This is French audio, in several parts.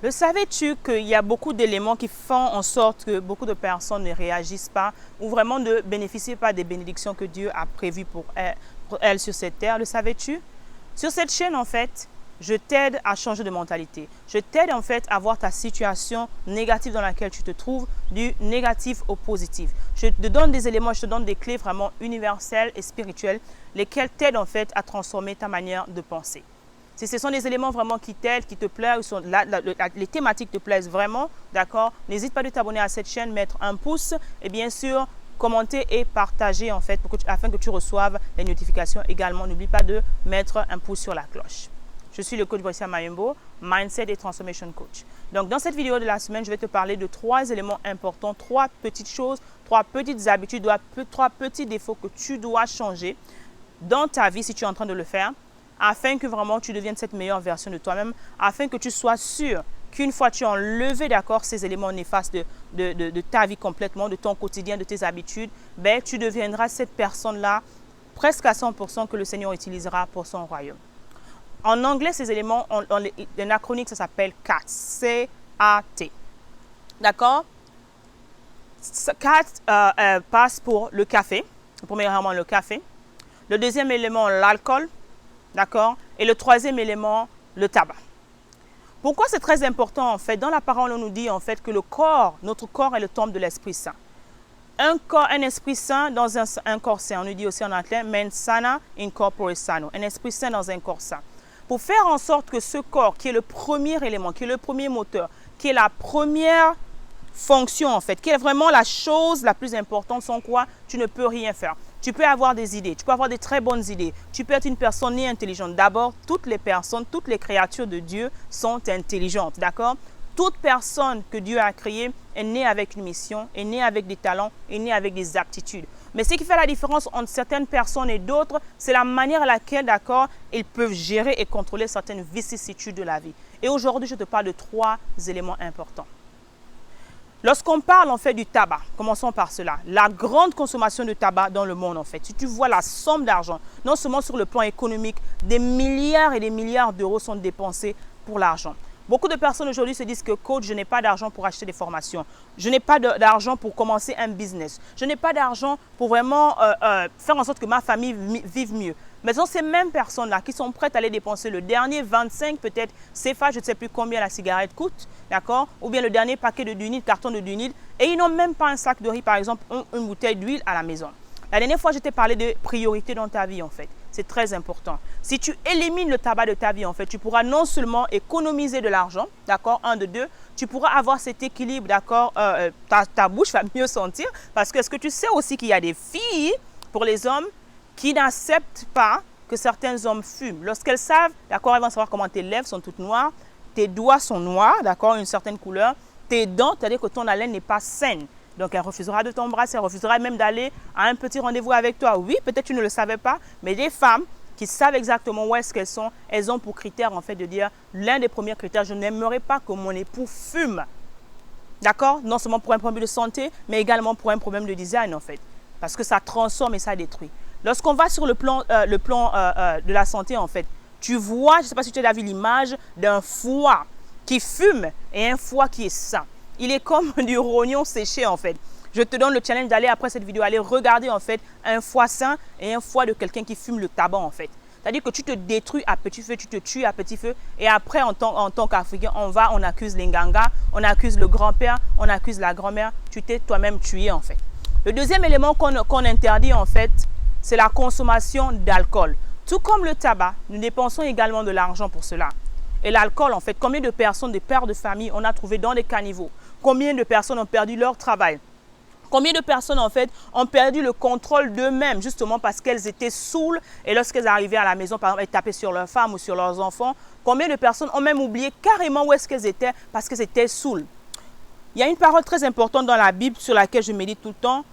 Le savais-tu qu'il y a beaucoup d'éléments qui font en sorte que beaucoup de personnes ne réagissent pas ou vraiment ne bénéficient pas des bénédictions que Dieu a prévues pour elles sur cette terre? Le savais-tu? Sur cette chaîne, en fait, je t'aide à changer de mentalité. Je t'aide en fait à voir ta situation négative dans laquelle tu te trouves du négatif au positif. Je te donne des éléments, je te donne des clés vraiment universelles et spirituelles, lesquelles t'aident en fait à transformer ta manière de penser. Si ce sont des éléments vraiment qui t'aident, qui te plaisent, les thématiques te plaisent vraiment, d'accord, n'hésite pas de t'abonner à cette chaîne, mettre un pouce et bien sûr, commenter et partager en fait afin que tu reçoives les notifications également. N'oublie pas de mettre un pouce sur la cloche. Je suis le coach Boysia Mayembo, Mindset et Transformation Coach. Donc, dans cette vidéo de la semaine, je vais te parler de 3 éléments importants, 3 petites choses, 3 petites habitudes, 3 petits défauts que tu dois changer dans ta vie si tu es en train de le faire, afin que vraiment tu deviennes cette meilleure version de toi-même, afin que tu sois sûr qu'une fois tu as enlevé d'accord ces éléments néfastes de ta vie complètement, de ton quotidien, de tes habitudes, ben, tu deviendras cette personne-là presque à 100% que le Seigneur utilisera pour son royaume. En anglais, ces éléments, un acronyme, ça s'appelle CAT. C-A-T. D'accord? CAT passe pour le café. Premièrement, le café. Le deuxième élément, l'alcool. D'accord? Et le troisième élément, le tabac. Pourquoi c'est très important en fait? Dans la parole, on nous dit en fait que le corps, notre corps est le temple de l'Esprit Saint. Un esprit saint dans un corps saint. On nous dit aussi en anglais, mens sana in corpore sano. Un esprit saint dans un corps saint. Pour faire en sorte que ce corps, qui est le premier élément, qui est le premier moteur, qui est la première fonction en fait, qui est vraiment la chose la plus importante, sans quoi tu ne peux rien faire. Tu peux avoir des idées, tu peux avoir des très bonnes idées, tu peux être une personne née intelligente. D'abord, toutes les personnes, toutes les créatures de Dieu sont intelligentes, d'accord? Toute personne que Dieu a créée est née avec une mission, est née avec des talents, est née avec des aptitudes. Mais ce qui fait la différence entre certaines personnes et d'autres, c'est la manière à laquelle, d'accord, ils peuvent gérer et contrôler certaines vicissitudes de la vie. Et aujourd'hui, je te parle de 3 éléments importants. Lorsqu'on parle en fait du tabac, commençons par cela, la grande consommation de tabac dans le monde en fait, si tu vois la somme d'argent, non seulement sur le plan économique, des milliards et des milliards d'euros sont dépensés pour l'argent. Beaucoup de personnes aujourd'hui se disent que coach, je n'ai pas d'argent pour acheter des formations, je n'ai pas d'argent pour commencer un business, je n'ai pas d'argent pour vraiment faire en sorte que ma famille vive mieux. Mais ce sont ces mêmes personnes-là qui sont prêtes à aller dépenser le dernier 25 peut-être CFA, je ne sais plus combien la cigarette coûte, d'accord? Ou bien le dernier paquet de Dunil, carton de Dunil, et ils n'ont même pas un sac de riz, par exemple, une bouteille d'huile à la maison. La dernière fois, je t'ai parlé de priorité dans ta vie, en fait. C'est très important. Si tu élimines le tabac de ta vie, en fait, tu pourras non seulement économiser de l'argent, d'accord, 1 de 2, tu pourras avoir cet équilibre, d'accord, ta bouche va mieux sentir, parce que est-ce que tu sais aussi qu'il y a des filles, pour les hommes, qui n'acceptent pas que certains hommes fument. Lorsqu'elles savent, d'accord, elles vont savoir comment tes lèvres sont toutes noires, tes doigts sont noirs, d'accord, une certaine couleur, tes dents, c'est-à-dire que ton haleine n'est pas saine. Donc, elle refusera de t'embrasser, elle refusera même d'aller à un petit rendez-vous avec toi. Oui, peut-être tu ne le savais pas, mais des femmes qui savent exactement où est-ce qu'elles sont, elles ont pour critère, en fait, de dire, l'un des premiers critères, je n'aimerais pas que mon époux fume. D'accord? Non seulement pour un problème de santé, mais également pour un problème de design, en fait. Parce que ça transforme et ça détruit. Lorsqu'on va sur le plan de la santé, en fait, tu vois, je ne sais pas si tu as vu l'image d'un foie qui fume et un foie qui est sain. Il est comme du rognon séché, en fait. Je te donne le challenge d'aller, après cette vidéo, aller regarder, en fait, un foie sain et un foie de quelqu'un qui fume le tabac, en fait. C'est-à-dire que tu te détruis à petit feu, tu te tues à petit feu. Et après, en tant qu'Africain, on accuse les Nganga, on accuse le grand-père, on accuse la grand-mère. Tu t'es toi-même tué, en fait. Le deuxième élément qu'on interdit, en fait, c'est la consommation d'alcool. Tout comme le tabac, nous dépensons également de l'argent pour cela. Et l'alcool, en fait, combien de personnes, des pères de famille, on a trouvé dans les caniveaux? Combien de personnes ont perdu leur travail? Combien de personnes, en fait, ont perdu le contrôle d'eux-mêmes, justement parce qu'elles étaient saoules et lorsqu'elles arrivaient à la maison, par exemple, elles tapaient sur leurs femmes ou sur leurs enfants. Combien de personnes ont même oublié carrément où est-ce qu'elles étaient parce qu'elles étaient saoules? Il y a une parole très importante dans la Bible sur laquelle je médite tout le temps.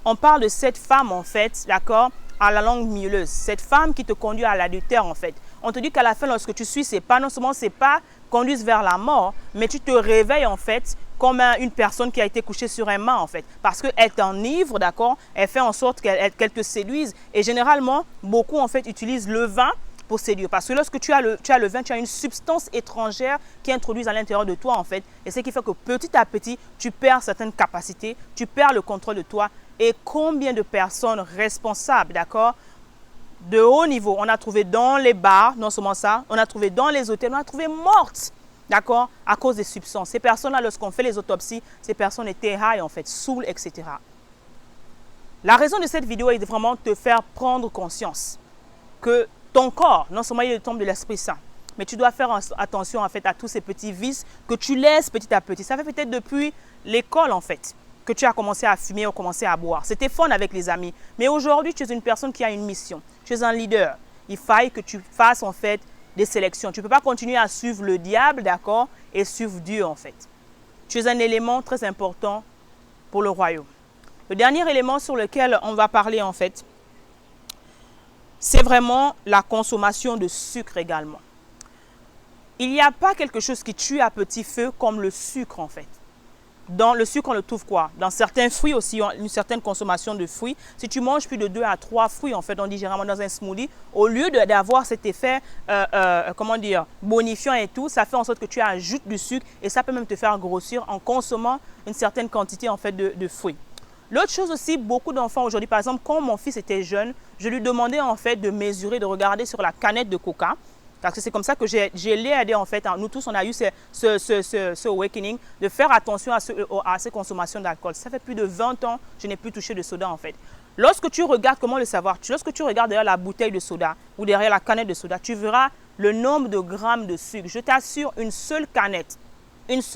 On parle de cette femme, en fait, d'accord, à la langue mielleuse. Cette femme qui te conduit à l'adultère, en fait. On te dit qu'à la fin, lorsque tu suis, c'est pas, non seulement c'est pas conduise vers la mort, mais tu te réveilles, en fait, comme une personne qui a été couchée sur un mât, en fait. Parce qu'elle t'enivre, d'accord, elle fait en sorte qu'elle te séduise. Et généralement, beaucoup, en fait, utilisent le vin pour séduire. Parce que lorsque tu as le vin, tu as une substance étrangère qui est introduite à l'intérieur de toi, en fait. Et ce qui fait que petit à petit, tu perds certaines capacités, tu perds le contrôle de toi. Et combien de personnes responsables, d'accord, de haut niveau, on a trouvé dans les bars, non seulement ça, on a trouvé dans les hôtels, on a trouvé mortes, d'accord, à cause des substances. Ces personnes-là, lorsqu'on fait les autopsies, ces personnes étaient high, en fait, saoules, etc. La raison de cette vidéo est de vraiment te faire prendre conscience que ton corps, non seulement il est le temple de l'Esprit Saint, mais tu dois faire attention en fait à tous ces petits vices que tu laisses petit à petit. Ça fait peut-être depuis l'école en fait que tu as commencé à fumer ou commencé à boire. C'était fun avec les amis, mais aujourd'hui tu es une personne qui a une mission. Tu es un leader. Il faille que tu fasses en fait des sélections. Tu ne peux pas continuer à suivre le diable, d'accord, et suivre Dieu en fait. Tu es un élément très important pour le royaume. Le dernier élément sur lequel on va parler en fait, c'est vraiment la consommation de sucre également. Il n'y a pas quelque chose qui tue à petit feu comme le sucre en fait. Dans le sucre, on le trouve quoi? Dans certains fruits aussi, une certaine consommation de fruits. Si tu manges plus de 2 à 3 fruits, en fait, on dit généralement dans un smoothie, au lieu d'avoir cet effet, comment dire, bonifiant et tout, ça fait en sorte que tu ajoutes du sucre et ça peut même te faire grossir en consommant une certaine quantité en fait de fruits. L'autre chose aussi, beaucoup d'enfants aujourd'hui, par exemple, quand mon fils était jeune, je lui demandais en fait de mesurer, de regarder sur la canette de coca. Parce que c'est comme ça que je l'ai aidé en fait. Nous tous, on a eu ce awakening de faire attention à ces consommations d'alcool. Ça fait plus de 20 ans que je n'ai plus touché de soda en fait. Lorsque tu regardes, comment le savoir? Lorsque tu regardes derrière la bouteille de soda ou derrière la canette de soda, tu verras le nombre de grammes de sucre. Je t'assure, une seule canette, une seule